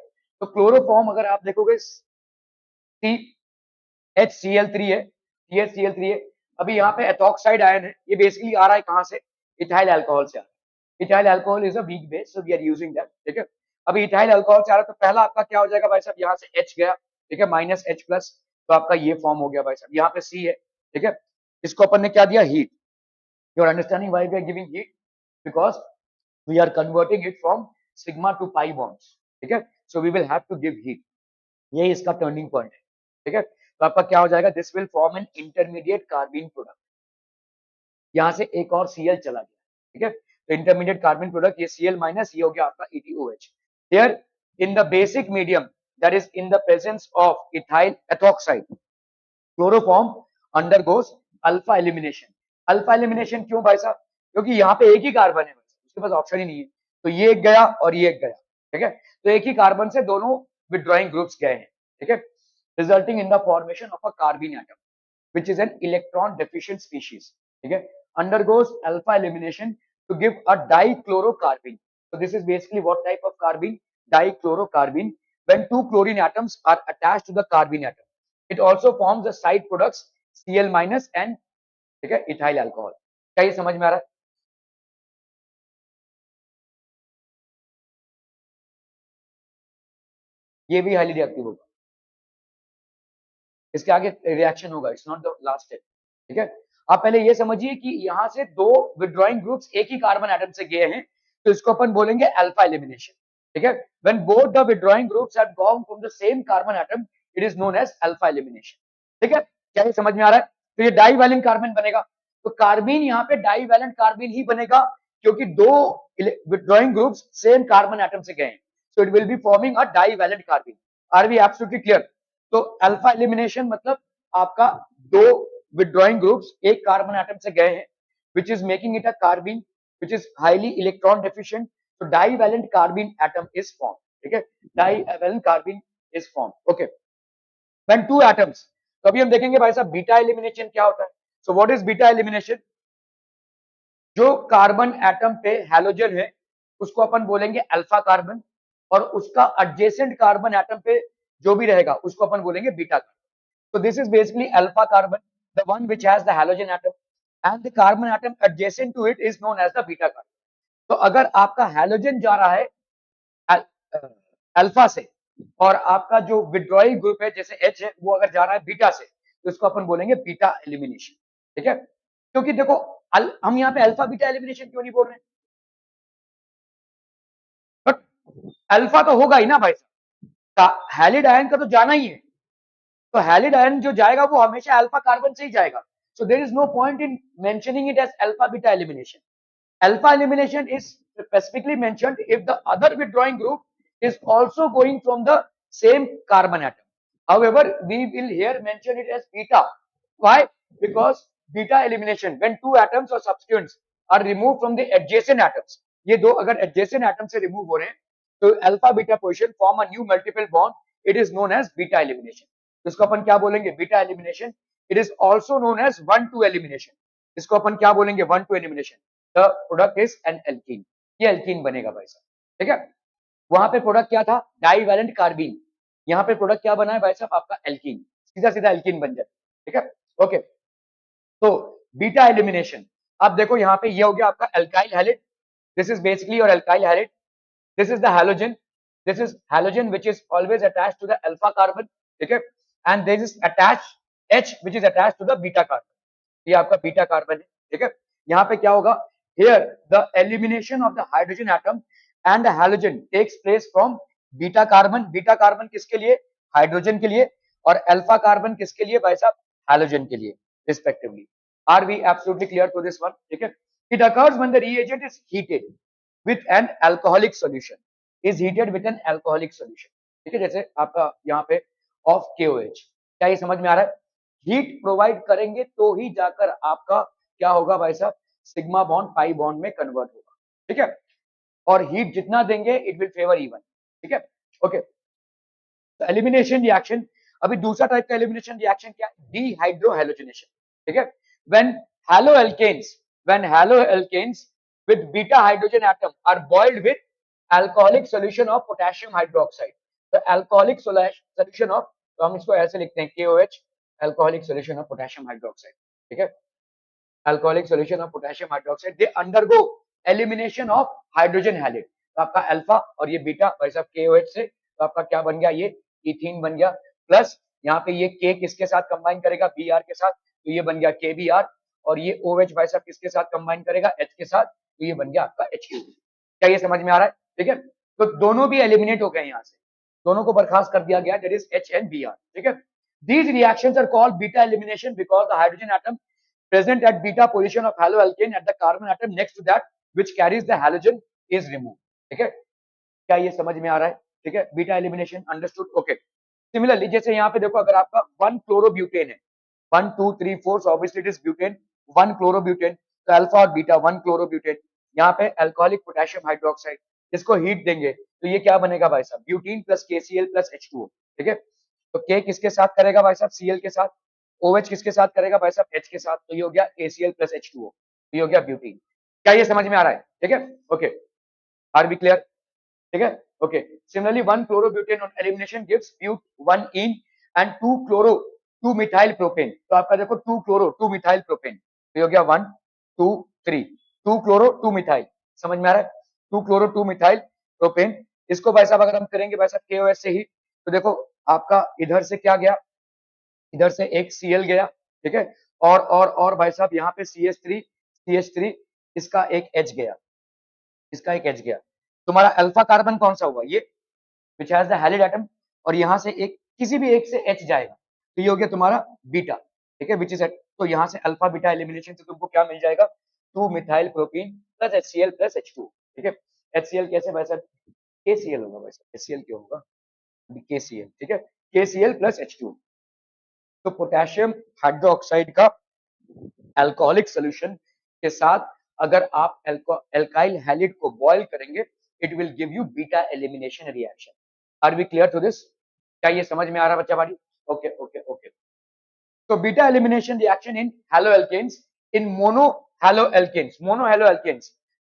A: तो क्लोरोफॉर्म अगर आप देखोगे HCl3 है, CHCl3 है। अभी यहाँ पे एथॉक्साइड आयन है, ये बेसिकली आ रहा है कहाँ से? इथाइल अल्कोहल से आ रहा है। Ethyl alcohol is a weak base, so we are using that, ठीक है। अभी इथाइल अल्कोहल से आ रहा है तो पहला आपका क्या हो जाएगा भाई साहब? यहाँ से H गया, ठीक है, -H+, तो आपका ये फॉर्म हो गया भाई साहब। यहाँ पे C है, ठीक है, इसको अपन ने क्या दिया? Heat. You are understanding why we are giving heat? Because we are converting it from sigma to pi bonds, ठीक है, so we will have to give heat, यही इसका टर्निंग पॉइंट है, ठीक है। तो आपका क्या हो जाएगा? This will form an intermediate carbene product, यहां से एक और Cl चला गया, ठीक है, तो इंटरमीडिएट कार्बन प्रोडक्ट, ये Cl- ये हो गया आपका ETOH। Here in the basic medium that is in the presence of ethyl ethoxide, chloroform undergoes alpha elimination. Alpha elimination क्यों भाई साहब? क्योंकि यहाँ पे एक ही कार्बन है, उसके पास ऑप्शन ही नहीं है, तो ये एक गया और ये एक गया, ठीक है, तो एक ही कार्बन से दोनों विड्रॉइंग ग्रुप्स गए हैं, ठीक है, resulting in the formation of a carbene atom which is an electron deficient species, ठीक है, undergoes alpha elimination to give a dichlorocarbene. So this is basically what type of carbene? Dichlorocarbene. When two chlorine atoms are attached to the carbene atom, it also forms the side products Cl- and, ठीक है, ethyl alcohol. क्या ये समझ में आ रहा है? ये भी हाईली रिएक्टिव होगा, इसके आगे रिएक्शन होगा, it's not the last step, ठीक है। आप पहले ये समझिए कि यहां से 2 विड्रॉइंग ग्रुप्स एक ही कार्बन एटम से गए हैं, तो इसको अपन बोलेंगे अल्फा एलिमिनेशन, ठीक है। When both the withdrawing groups have gone from the same carbon atom, it is known as alpha elimination, ठीक है। क्या ये समझ में आ रहा है? तो ये डाईवैलेंट कार्बन बनेगा, तो कार्बीन यहाँ पे डाईवैलेंट कार्बीन ही बनेगा क्योंकि 2 withdrawing groups same carbon atom से गए हैं, so it will be forming a divalent carbene. Are we absolutely clear? तो अल्फा एलिमिनेशन मतलब आपका 2 विड्रॉइंग ग्रुप्स एक कार्बन एटम से गए हैं, which is making it a carbene which is highly electron deficient, तो डाईवैलेंट कार्बिन एटम इज फॉर्म, ठीक है, divalent कार्बिन is form, okay, when two atoms. तो अभी हम देखेंगे भाई साहब बीटा एलिमिनेशन क्या होता है। So what is beta elimination? जो कार्बन एटम पे हैलोजन है उसको अपन बोलेंगे अल्फा कार्बन, और उसका एडजेसेंट कार्बन एटम पे जो भी रहेगा उसको अपन बोलेंगे beta carbon. So this is basically alpha carbon, the one which has the halogen atom, and the carbon atom adjacent to it is known as the beta carbon. तो अगर आपका halogen जा रहा है अल्फा से, और आपका जो विड्रॉइल ग्रुप है जैसे H है वो अगर जा रहा है बीटा से, तो इसको अपन बोलेंगे बीटा एलिमिनेशन, ठीक है। क्योंकि देखो हम यहाँ पे अल्फा बीटा एलिमिनेशन क्यों नहीं बोल रहे हैं? बट अल्फा तो होगा ही ना भाई साहब, हैलिड आयन का तो जाना ही है, तो हैलिड आयन जो जाएगा वो हमेशा अल्फा कार्बन से ही जाएगा। So there is no point in mentioning it as alpha beta elimination. Alpha elimination is specifically mentioned if the other withdrawing group is also going from the same carbon atom. However, we will here mention it as beta. Why? Because beta elimination, when two atoms or substituents are removed from the adjacent atoms, ये दो अगर adjacent atom से remove हो रहे हैं तो alpha beta position form a new multiple bond, it is known as beta elimination. इसको अपन क्या बोलेंगे? Beta elimination. It is also known as 1,2 elimination. इसको अपन क्या बोलेंगे? 1,2 elimination. The product is an alkene, ये एल्कीन बनेगा भाई साहब, ठीक है। वहां पे प्रोडक्ट क्या था? Divalent carbene. यहाँ पे प्रोडक्ट क्या बना है भाई साहब? आपका एल्कीन, सीधा सीधा एल्कीन बन जाए, ठीक है, ओके। तो बीटा एलिमिनेशन, अब देखो यहाँ पे ये हो गया आपका alkyl halide, this is basically your alkyl halide, this is the halogen, this is halogen which is always attached to the alpha carbon, ठीक है, and this is attached H which is attached to the beta carbon, ये आपका beta carbon है, ठीक है। यहाँ पे क्या होगा? here the elimination of the hydrogen atom and the halogen takes place from beta carbon। Beta carbon किसके लिए? हाइड्रोजन के लिए। और अल्फा कार्बन किसके लिए भाई साहब? हैलोजन के लिए respectively। are we absolutely clear to this one? ठीक है। it occurs when the reagent is heated with an alcoholic solution, is heated with an alcoholic solution, ठीक है। जैसे आपका यहाँ पे ऑफ KOH, क्या ये समझ में आ रहा है? हीट प्रोवाइड करेंगे तो ही जाकर आपका क्या होगा भाई साहब? सिग्मा बॉन्ड पाई बॉन्ड में कन्वर्ट होगा, ठीक है। और हीट जितना देंगे इट विल फेवर इवन, ठीक है, ओके। तो एलिमिनेशन रिएक्शन, अभी दूसरा टाइप का एलिमिनेशन रिएक्शन क्या है? डीहाइड्रोहैलोजिनेशन, ठीक है। When haloalkanes, when haloalkanes with beta hydrogen atom are boiled with alcoholic solution of potassium hydroxide, तो alcoholic solution of, तो हम इसको ऐसे लिखते हैं KOH, alcoholic solution of potassium hydroxide, ठीक है, alcoholic solution of potassium hydroxide, they undergo elimination of hydrogen halide। तो आपका अल्फा और ये बीटा भाई साहब KOH से, तो आपका क्या बन गया? ये इथीन बन गया, प्लस यहाँ पे ये K किसके साथ कंबाइन करेगा? Br के साथ, तो ये बन गया KBr, और ये OH भाई साहब किसके साथ कंबाइन करेगा? H के साथ, तो ये बन गया आपका HQ। क्या ये समझ में आ रहा है? ठीक है, तो दोनों भी एलिमिनेट हो गए यहाँ से, दोनों को बर्खास्त कर दिया गया, that is H and Br, ठीक है। These reactions are called beta elimination because the hydrogen atom present at beta position of haloalkane at the carbon atom next to that which carries the halogen is removed, ठीक है। क्या ये समझ में आ रहा है? ठीक है, beta elimination understood, okay. Similarly जैसे यहाँ पे देखो, अगर आपका 1 क्लोरोब्यूटेन है, 1 2 3 4, so obviously it is butane, 1 chlorobutane, तो अल्फा और बीटा 1 क्लोरोब्यूटेन, यहाँ पे अल्कोहलिक पोटेशियम हाइड्रोक्साइड, इसको हीट देंगे तो ये क्या बनेगा भाई साहब? Butene plus KCl plus H2O, ठीक है। तो K किसके साथ करेगा भाई साहब? Cl के साथ। OH किसके साथ करेगा भाई साहब? H के साथ, तो ये हो गया KCl प्लस H2O, ये हो गया ब्यूटीन। क्या ये समझ में आ रहा है? ठीक है, ओके, आर बी क्लियर? ठीक है, okay. Similarly 1 chlorobutane on elimination gives but 1 ene and 2 chloro 2 methyl propane, तो आपका देखो 2 क्लोरो 2 मिथाइल प्रोपेन, तो हो गया 1 2 3, 2 क्लोरो 2 मिथाइल, समझ में आ रहा है? 2 क्लोरो 2 मिथाइल प्रोपेन, इसको भाई साहब अगर हम करेंगे भाई साहब KOH से ही, तो देखो आपका इधर से क्या गया? इधर से एक Cl गया, ठीक है, और भाई साहब यहाँ पे CH3, इसका एक H गया, इसका एक H गया। तुम्हारा अल्फा कार्बन कौन सा हुआ? ये which has the halide atom, और यहाँ से एक किसी भी एक से H जाएगा, तो ये हो गया तुम्हारा बीटा, ठीक है, which is तो यहाँ से अल्फा बीटा एलिमिनेशन से तुमको क्या मिल जाएगा? 2 methyl propene plus HCl plus H2, ठीक है। HCl कैसे भाई साहब? KCl होगा भाई साहब, HCl क्यों होगा? KCl, ठीक है, KCl प्लस H2। तो पोटेशियम हाइड्रोक्साइड का अल्कोहलिक सोल्यूशन के साथ अगर आप एल्काइल हैलिड को बॉयल करेंगे it will give you beta elimination reaction. Are we clear to this? क्या ये समझ में आ रहा बच्चा बाड़ी? Okay, okay, okay. So beta elimination reaction in haloalkanes, in monohaloalkanes,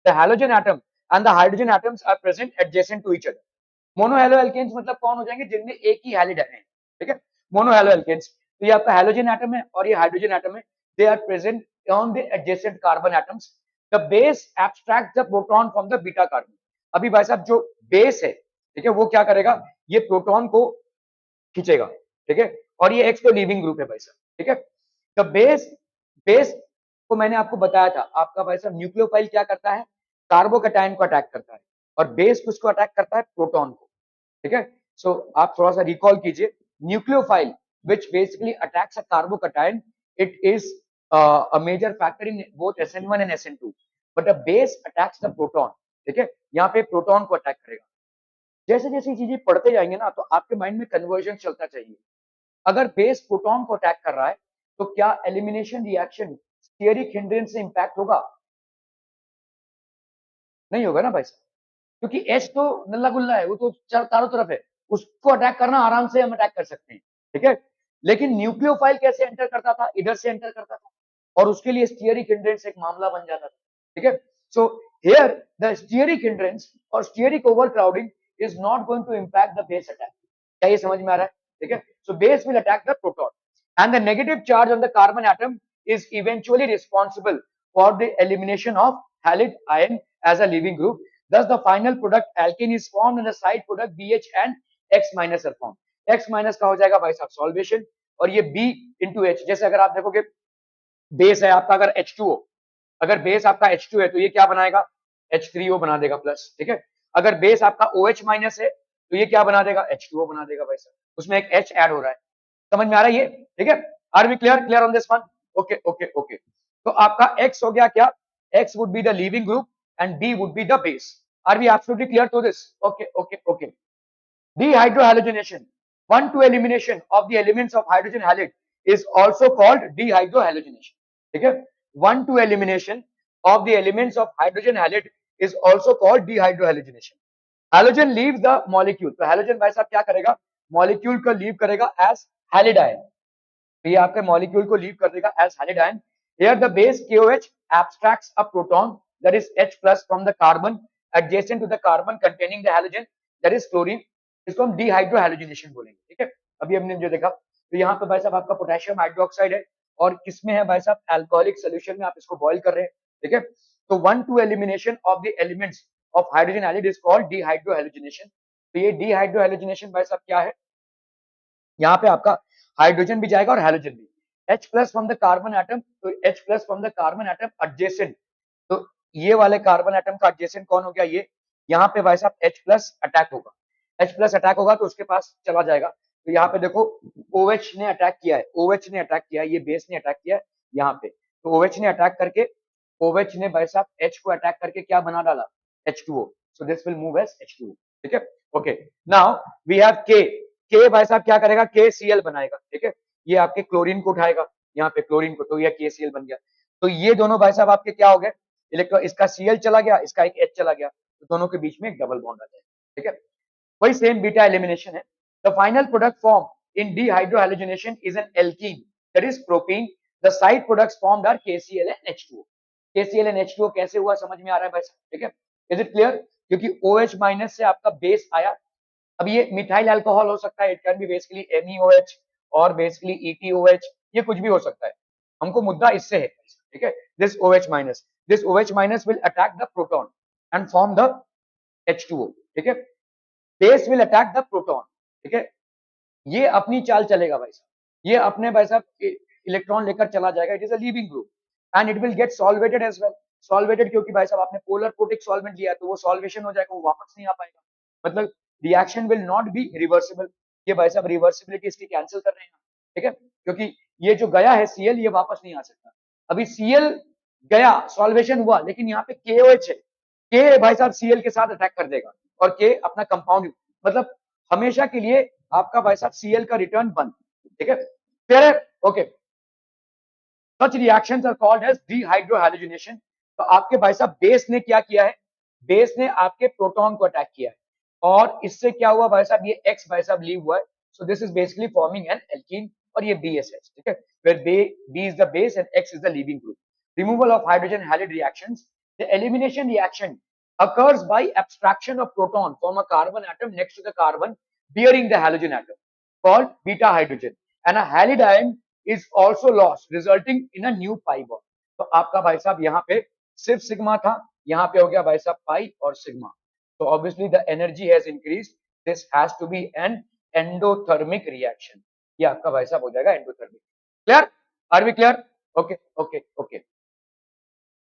A: the halogen atom and the hydrogen atoms are present adjacent to each other. मोनोहैलोएल्केन्स मतलब कौन हो जाएंगे? जिनमें एक ही हैलिड है, ठीक है, मोनोहैलोएल्केन्स। तो ये आपका हैलोजन एटम है और ये हाइड्रोजन एटम है, they are present on the adjacent carbon atoms. The base abstract the proton from the beta carbon. अभी भाई साहब जो बेस है, ठीक है, वो क्या करेगा? ये प्रोटॉन को खींचेगा, ठीक है, और ये एक्स तो लीविंग ग्रुप है भाई साहब, ठीक है। द बेस को मैंने आपको बताया था, आपका भाई साहब न्यूक्लियोफाइल क्या करता है? कार्बोकैटायन को अटैक करता है, और बेस किसको अटैक करता है? प्रोटॉन को, ठीक है। सो आप थोड़ा सा रिकॉल कीजिए, nucleophile which basically attacks a carbocation, it is a major factor in both SN1 and SN2, but the base attacks the proton, ठीक है, यहाँ पे प्रोटॉन को अटैक करेगा। जैसे जैसे चीजें पढ़ते जाएंगे ना, तो आपके माइंड में कन्वर्जन चलता चाहिए। अगर बेस प्रोटॉन को अटैक कर रहा है, तो क्या एलिमिनेशन रिएक्शन स्टीयरिक हिंड्रेंस से इंपैक्ट होगा? नहीं होगा ना भाई साहब, क्योंकि एच तो नल्ला गुल्ला है, वो तो चारों तरफ है, उसको अटैक करना आराम से हम अटैक कर सकते हैं, ठीक है। लेकिन न्यूक्लियोफाइल कैसे एंटर करता था? इधर से एंटर करता था, और उसके लिए स्टीयरिक हिंड्रेंस एक मामला बन जाता था, ठीक है। So here the steric hindrance और steric overcrowding is not going to impact the base attack. क्या ये समझ में आ रहा है? ठीक है। So base will attack the proton and the negative charge on the carbon atom is eventually responsible for the elimination of halide ion as a leaving group. Thus, the final product alkene is formed and the side product BH and X minus are formed. X minus का हो जाएगा भाई साहब solvation, और ये B into H। जैसे अगर आप देखोगे बेस है आपका अगर H2O, अगर बेस आपका H2 है तो ये क्या बनाएगा? H3O बना देगा प्लस, ठीक है। अगर बेस आपका OH माइनस है तो ये क्या बना देगा? H2O बना देगा भाई साहब, उसमें एक H ऐड हो रहा है। समझ में आ रहा है ये? ठीक है। Are we clear on this one? Okay okay okay. तो आपका X हो गया क्या? X would be the leaving group and B would be the base. Are we absolutely clear to this? Okay, okay, okay. Dehydrohalogenation, 1,2 elimination of the elements of hydrogen halide is also called dehydrohalogenation. ठीक है, 1,2 elimination of the elements of hydrogen halide is also called dehydrohalogenation. Halogen leaves the molecule, तो halogen भाई साहब क्या करेगा? Molecule को leave करेगा as halide ion, ये आपके मॉलिक्यूल को लीव कर देगा as halide ion. Here the base KOH abstracts a proton, that is H plus, from the carbon adjacent to the carbon containing the halogen, that is chlorine. इसको हम डिहाइड्रोहैलोजिनेशन बोलेंगे, ठीक है। अभी हमने जो देखा, तो यहाँ पे भाई साहब आपका पोटेशियम हाइड्रोक्साइड है, और किसमें है भाई साहब? अल्कोहलिक सोल्यूशन में आप इसको बॉईल कर रहे हैं, ठीक है। तो 1,2 elimination of the elements of hydrogen halide is called dehydrohalogenation. तो ये डिहाइड्रोहैलोजिनेशन भाई साहब क्या है? यहाँ पे आपका हाइड्रोजन भी जाएगा और हैलोजन भी। H plus from the carbon atom, तो H plus from the carbon atom adjacent, तो ये वाले कार्बन एटम का एडजेसेंट कौन हो गया? ये यहाँ पे भाई साहब H प्लस अटैक होगा, H प्लस अटैक होगा तो उसके पास चला जाएगा। तो यहाँ पे देखो OH ने अटैक किया है, OH ने अटैक किया है, ये बेस ने अटैक किया है यहाँ पे, तो OH ने अटैक करके, OH ने भाई साहब H को अटैक करके क्या बना डाला? H2O. So this will move as H2O, ठीक है। Okay, now we have K। K भाई साहब क्या करेगा? KCl बनाएगा, ठीक है। ये आपके क्लोरीन को उठाएगा, यहाँ पे क्लोरीन को, तो ये KCl बन गया। तो ये दोनों भाई साहब आपके क्या हो गए? इलेक्ट्रॉन, इसका Cl चला गया, इसका एक H चला गया, तो दोनों के बीच में एक डबल बॉन्ड आ जाएगा, ठीक है। वही सेम बीटा एलिमिनेशन है। The final product form in dehydrohalogenation is an alkene, that is propene. The side products formed are KCl and H2O. KCl and H2O कैसे हुआ? समझ में आ रहा है भाई साहब, ठीक है। Is it clear? क्योंकि OH माइनस से आपका बेस आया। अब ये मिथाइल अल्कोहल हो सकता है, it can be basically MEOH और बेसिकली ETOH, ये कुछ भी हो सकता है। हमको मुद्दा इससे है, ठीक है। This OH minus will attack the proton and form the H2O, ठीक है। Base will attack the proton, ठीक है। ये अपनी चाल चलेगा भाई साहब, ये अपने भाई साहब इलेक्ट्रॉन लेकर चला जाएगा, it is a leaving group and it will get solvated as well. Solvated क्योंकि भाई साहब आपने पोलर प्रोटिक सॉल्वेंट लिया, तो वो सॉल्वेशन हो जाएगा, वो वापस नहीं आ पाएगा, मतलब reaction will not B reversible. ये भाई साहब रिवर्सिबिलिटी इसकी कैंसिल कर रहे हैं, ठीक है, क्योंकि ये जो गया है Cl, ये वापस नहीं आ सकता। अभी Cl गया, सॉल्वेशन हुआ, लेकिन यहाँ पे KOH है, K भाई साहब Cl के साथ अटैक कर देगा, और K अपना कंपाउंड, मतलब हमेशा के लिए आपका भाई साहब Cl का रिटर्न बंद, ठीक है। फिर okay, such reactions are called as dehydrohalogenation. तो आपके भाई साहब बेस ने क्या किया है? बेस ने आपके प्रोटॉन को अटैक किया है और इससे क्या हुआ भाई साहब, ये X भाई साहब लीव हुआ है, so this is basically forming an alkene और ये BSH, ठीक है, where B is the base and X is the leaving group. Removal of hydrogen halide reactions. The elimination reaction occurs by abstraction of proton from a carbon atom next to the carbon bearing the halogen atom called beta hydrogen, and a halide ion is also lost resulting in a new pi bond. तो आपका भाई साहब यहाँ पे सिर्फ sigma था, यहाँ पे हो गया भाई साहब पाई और सिग्मा, तो obviously the energy has increased, this has to be an endothermic reaction, ये आपका भाई साहब हो जाएगा endothermic. Clear, are we clear? Okay okay okay.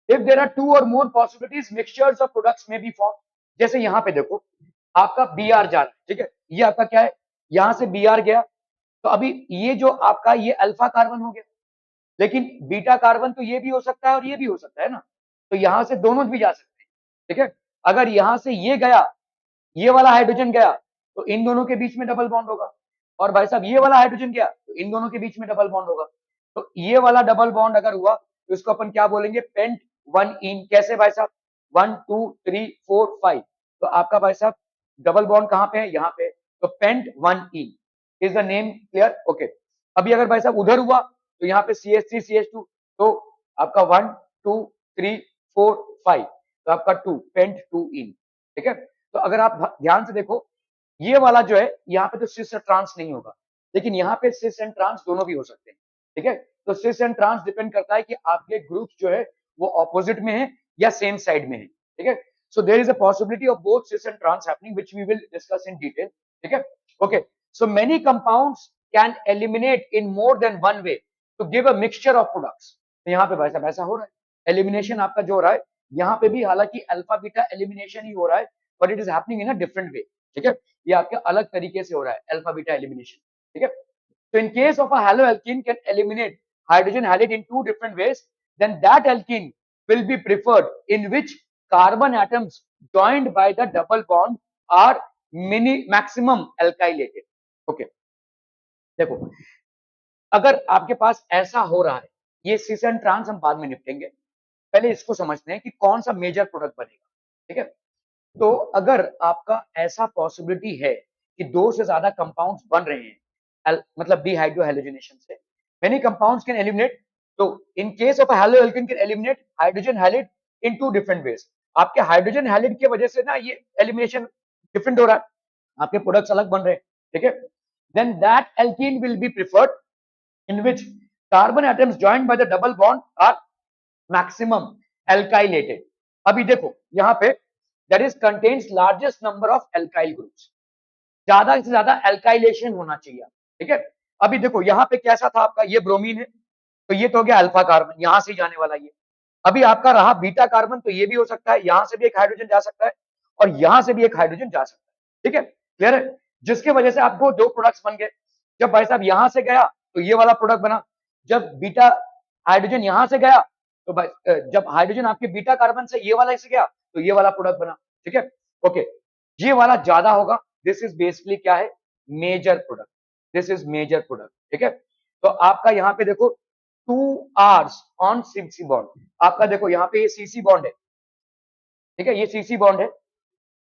A: If there are two or more possibilities mixtures of products may be form, जैसे यहाँ पे देखो आपका Br जा रहा है, ठीक है, ये आपका क्या है, यहां से Br गया, तो अभी ये जो आपका ये अल्फा कार्बन हो गया, लेकिन बीटा कार्बन तो ये भी हो सकता है और ये भी हो सकता है ना, तो यहां से दोनों भी जा सकते हैं, ठीक है। अगर यहां से ये गया, ये वाला हाइड्रोजन गया, तो इन दोनों के बीच में डबल बॉन्ड होगा, और भाई साहब ये वाला हाइड्रोजन गया तो इन दोनों के बीच में डबल बॉन्ड होगा, तो ये वाला डबल बॉन्ड अगर हुआ तो इसको अपन क्या बोलेंगे, पेंट वन इन। कैसे भाई साहब, 1 2 3 4 5, तो आपका भाई साहब डबल बॉन्ड कहां पे है, यहाँ पे, तो pent one in is the name. Clear, okay. अभी अगर भाई साहब उधर हुआ तो यहाँ पे CH3 CH2, तो आपका 1 2 3 4 5, तो आपका 2 पेंट 2 इन, ठीक है। तो अगर आप ध्यान से देखो, ये वाला जो है यहाँ पे तो सिस और ट्रांस नहीं होगा, लेकिन यहाँ पे सिस एंड ट्रांस दोनों भी हो सकते हैं, ठीक है। तो सिस एंड ट्रांस डिपेंड करता है कि आपके ग्रुप जो है वो ऑपोजिट में है या सेम साइड में है, ठीक है। So there is a possibility of both cis and trans happening which we will discuss in detail, ठीक है, okay. So many compounds can eliminate in more than one way to give a mixture of products. तो यहाँ पे भाई साहब ऐसा हो रहा है, एलिमिनेशन आपका जो हो रहा है यहाँ पे भी, हालांकि अल्फा बीटा एलिमिनेशन ही हो रहा है, but it is happening in a different way, ठीक है, ये आपके अलग तरीके से हो रहा है अल्फा बीटा एलिमिनेशन, ठीक है। So in case of a haloalkene can eliminate hydrogen halide in two different ways, then that alkene will be preferred in which carbon atoms joined by the double bond are maximum alkylated. Okay, देखो अगर आपके पास ऐसा हो रहा है, ये सिस and trans हम बाद में निपटेंगे, पहले इसको समझते हैं कि कौन सा मेजर प्रोडक्ट बनेगा, ठीक है। तो अगर आपका ऐसा पॉसिबिलिटी है कि दो से ज्यादा कंपाउंड्स बन रहे हैं, मतलब डिहाइड्रोहैलोजिनेशन से, मेनी कंपाउंड्स कैन एलिमिनेट, तो in case of haloalkane can eliminate hydrogen halide in two different ways. आपके हाइड्रोजन हैलिड की वजह से ना ये एलिमिनेशन डिफरेंट हो रहा है, आपके प्रोडक्ट्स अलग बन रहे हैं, ठीक है। Then that alkene will be preferred in which carbon atoms joined by the double bond are maximum alkylated. अभी देखो यहाँ पे that is contains largest number of alkyl groups, ज्यादा से ज्यादा एल्काइलेशन होना चाहिए, ठीक है। अभी देखो यहाँ पे कैसा था आपका, ये ब्रोमीन है, तो ये तो हो गया अल्फा कार्बन, यहां से जाने वाला ये। अभी आपका रहा बीटा कार्बन, तो ये भी हो सकता है, यहां से भी एक हाइड्रोजन जा सकता है और यहां से भी एक हाइड्रोजन जा सकता है, ठीक है, क्लियर है। जिसके वजह से आपको दो प्रोडक्ट्स बन गए। जब भाई साहब यहां से गया तो ये वाला प्रोडक्ट बना, जब बीटा हाइड्रोजन यहां से गया तो भाई जब हाइड्रोजन आपके बीटा कार्बन से ये वाला इसे गया तो ये वाला प्रोडक्ट बना, ठीक है, ओके। ये वाला ज्यादा होगा, दिस इज बेसिकली क्या है, major product, this is major product, ठीक है। तो आपका यहाँ पे देखो 2 R's ऑन CC बॉन्ड, आपका देखो यहाँ पे ये CC बॉन्ड है, ठीक है, ये CC बॉन्ड है,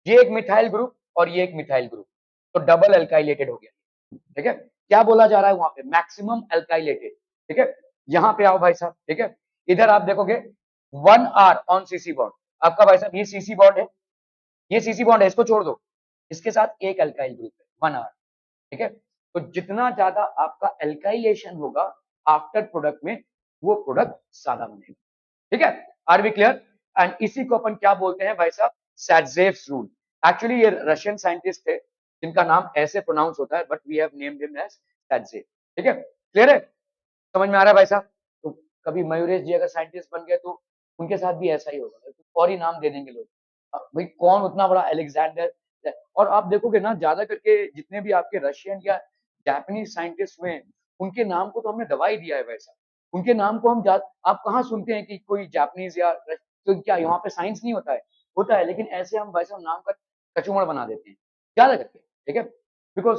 A: ये एक मिथाइल ग्रुप और ये एक मिथाइल ग्रुप, तो डबल एल्काइलेटेड हो गया, ठीक है। क्या बोला जा रहा है वहां पे, मैक्सिमम एल्काइलेटेड, ठीक है। यहां पे आओ भाई साहब, ठीक है, इधर आप देखोगे 1 R ऑन CC बॉन्ड, आपका भाई साहब ये CC बॉन्ड है, ये CC बॉन्ड है, इसको छोड़ दो, इसके साथ एक एल्काइल ग्रुप है 1 R, ठीक है। तो जितना ज्यादा आपका एल्काइलेशन होगा आफ्टर प्रोडक्ट में, वो प्रोडक्ट ज्यादा बनेगा, ठीक है, आर वी क्लियर। एंड इसी को अपन क्या बोलते हैं भाई साहब, सैटजेव्स रूल। एक्चुअली ये रशियन साइंटिस्ट थे जिनका नाम ऐसे प्रोनाउंस होता है, but we have named him as Saytzeff, ठीक है, क्लियर है, समझ में आ रहा है भाई साहब। तो कभी मयूरेश जी अगर साइंटिस्ट बन गए तो उनके साथ भी ऐसा ही होगा, और ही नाम दे देंगे लोग, भाई कौन उतना बड़ा अलेक्जेंडर। और आप देखोगे ना ज्यादा करके जितने भी आपके रशियन या जापानीज साइंटिस्ट हुए, उनके नाम को तो हमने दबा ही दिया है वैसा, उनके नाम को हम आप कहाँ सुनते हैं कि कोई जापानीज या तो क्या यहाँ पे साइंस नहीं होता है, होता है, लेकिन ऐसे हम वैसा नाम का कचूमड़ बना देते हैं ज्यादा करके, ठीक है, because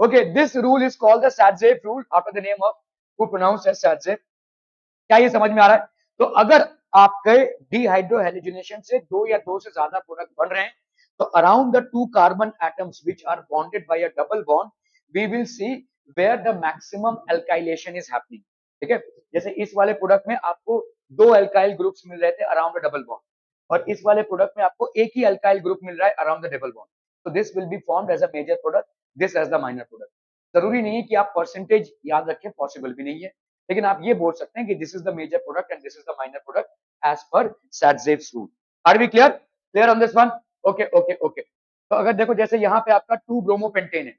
A: okay, this rule is called the Saytzeff rule after the name of who pronounced as Saytzeff. क्या ये समझ में आ रहा है? तो अगर आपके डिहाइड्रोहेलोजिनेशन से दो या दो से ज्यादा प्रोडक्ट बन रहे हैं, तो around the two carbon atoms which are bonded by a double bond we will see where the maximum alkylation is happening. ठीक है, जैसे इस वाले प्रोडक्ट में आपको दो एल्काइल ग्रुप्स मिल रहे थे अराउंड द डबल बॉन्ड, और इस वाले प्रोडक्ट में आपको एक ही अल्काइल ग्रुप मिल रहा है around the double bond. So this will be formed as a major product, this as the minor product. जरूरी नहीं है कि आप परसेंटेज याद रखें, पॉसिबल भी नहीं है, लेकिन आप ये बोल सकते हैं कि this is the major product and this is the minor product as per Saytzeff's rule. Are we clear? Clear on this one? Okay okay okay. तो अगर देखो जैसे यहाँ पे आपका 2 ब्रोमोपेंटेन है,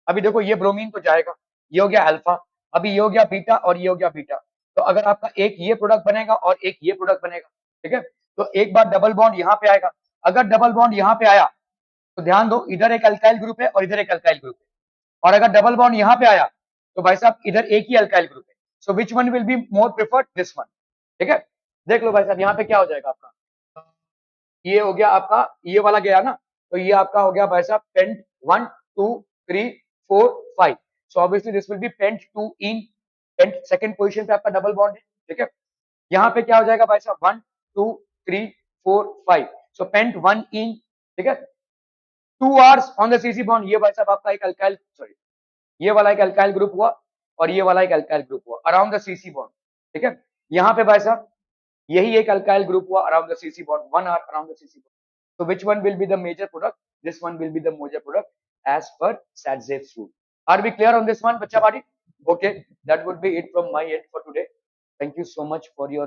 A: अभी देखो ये ब्रोमीन तो जाएगा, ये हो गया अल्फा, अभी ये हो गया बीटा और ये हो गया बीटा। तो अगर आपका एक ये प्रोडक्ट बनेगा और एक ये प्रोडक्ट बनेगा, ठीक है, तो एक बार डबल बॉन्ड यहाँ पे आएगा। अगर डबल बॉन्ड यहाँ पे आया तो ध्यान दो, इधर एक अल्काइल ग्रुप है और इधर एक अल्काइल ग्रुप है, और अगर डबल बॉन्ड यहाँ पे आया तो भाई साहब इधर एक ही अल्काइल ग्रुप है। So which one will be more preferred? This one. ठीक है, देख लो भाई साहब यहाँ पे क्या हो जाएगा आपका, ये हो गया आपका, ये वाला गया ना, तो ये आपका हो गया भाई साहब pent 1 2 3 4 5। So obviously this will be pent 2 ene, pent second position पे आपका डबल बॉन्ड है। ठीक है, यहाँ पे क्या हो जाएगा भाई साहब 1 2 3 4 5। सो पेंट 1 इन। ठीक है, 2 hours on the C C bond, ये भाई साहब आपका एक अल्काइल, सॉरी ये वाला एक अल्काइल ग्रुप हुआ और ये वाला एक अल्काइल ग्रुप हुआ अराउंड द सीसी बॉन्ड। ठीक है, यहाँ पे भाई साहब यही एक अल्काइल ग्रुप हुआ around the C C bond, 1 our around the C C bond. So which one will be the major product? This one will be the major product as per Satzev's rule. Are we clear on this one, Bacha Badi? Okay, that would be it from my end for today. Thank you so much for your